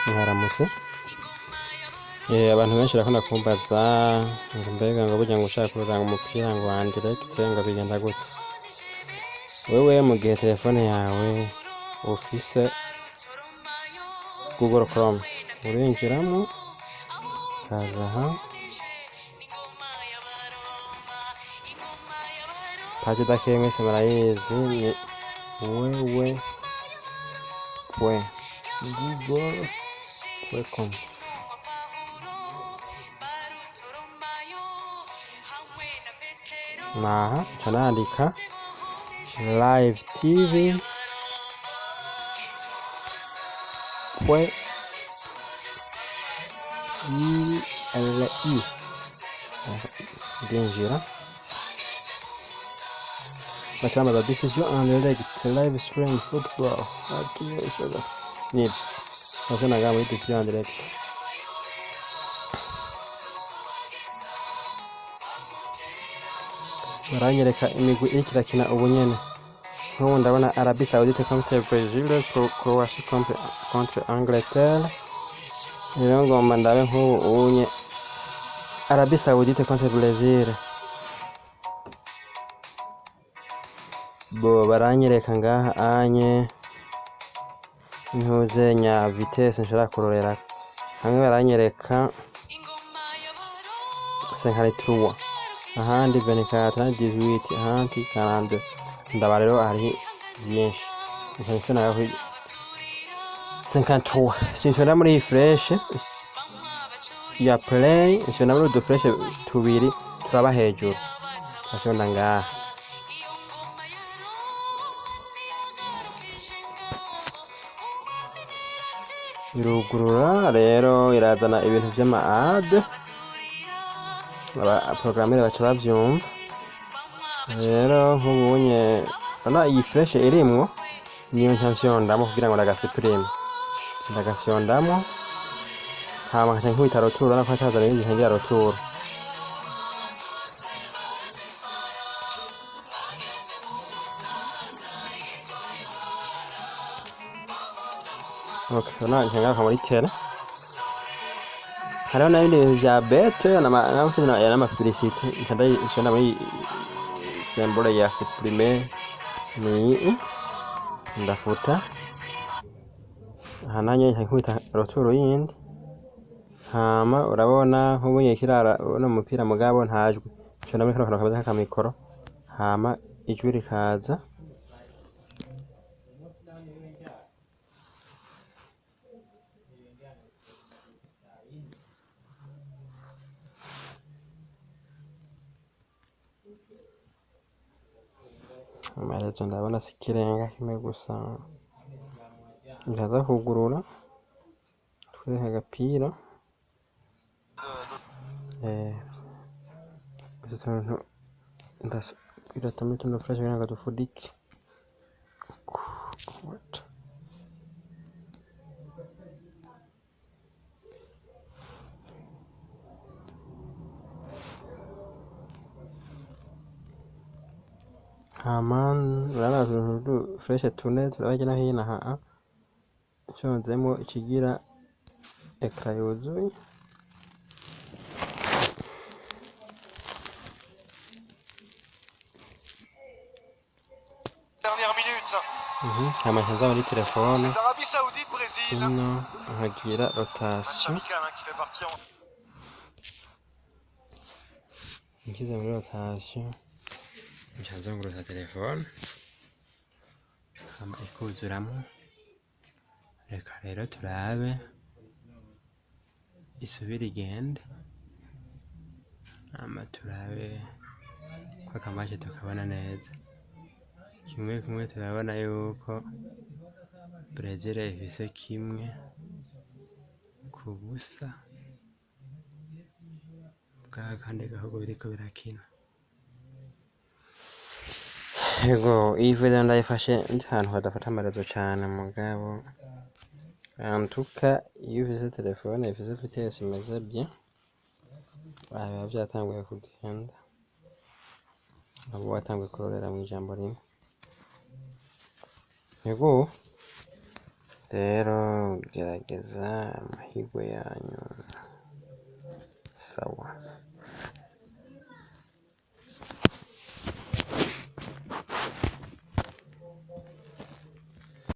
mwaramutse. Abantu benshi barakunda kumbaza ngo mbega ngo burya ngo ushaka kuranga umupira ngo wa direct ngo bigenda gute? Wewe mu gihe telefone yawe ufise Google Chrome urinjiramo kaza aha paji dake mwese murayizi ni wewe.google.com. Naha canandika live tv ndinjira bacamba la diffusion en direct live stream football nibyo naga muri diffusion en direct. Baranyereka imigwi iriko irakina ubu nyene, nk'ubu ndabona Arabie Saoudite contre Brazil, Croatie contre Angleterre. Rero ngomba ndabe nk'ubu unye Arabie Saoudite contre Brazil. Bo baranyereka ngaha anye ntuzenya vitesse nshobora kurorera, hamwe baranyereka 53, ahandi 24, 18, ahandi 42. Ndaba rero hari byinshi nshobora naho 53 sinshobora muri fresh ya play, nshobora muri udufresh tubiri turaba hejuru ashonda ngaha. Irugurura rero irazana ibintu vy'ama ad, aba programmere baca bavyumva. Rero nk'ubunye ana iyi fresh irimwo niyo ntavyondamo kugira ngo ndagafyondamo hama nkaca nkubita roturo nako cyazana ibindi ntangira roturo. Okay, ona nkanga muri tele hariho n'ibindi bintu vya bete n'ama publicité nshobora muri symbole ya supprimer ni ndafuta hananye nkubita roturo yindi. Hama urabona nk'ubunye kirara no mupira mugabo ntajwe nshobora muri kano kabaza ka mikoro, hama ijwi rikaza. Amarezo ndabona sikirenga kimwe gusa, ndaza kugurura twereka agapira gusa ndaskwira tamito no flash kugira ngo dufudike. Haman rana fresh tune turabagena hina ha nshonzemo ikigira ekra yuzuye. Dernière minute. Hama nza muri telefone C'est Arabie Saoudite Brésil. ino nkagira rotation Qui fait partie en ngize muri rotation nzanguruza telefone hama ikuzuramo. Reka rero turabe isubira igende, hama turabe ko akamaje tukabona neza. Kimwe turabona yuko Brazil ifise 1-0 bwa kandi gahugu biriko birakina. Yego iyi video ndayifashe ndi ahantu hadafata amarezo cane mugabo antuka iyo ufise telefone ifise vitesse imeze bien biba vyatanguye kugenda, abo watanguye kurorera mu ijambo rimwe. Yego rero gerageza amahirwe yanyu sawa.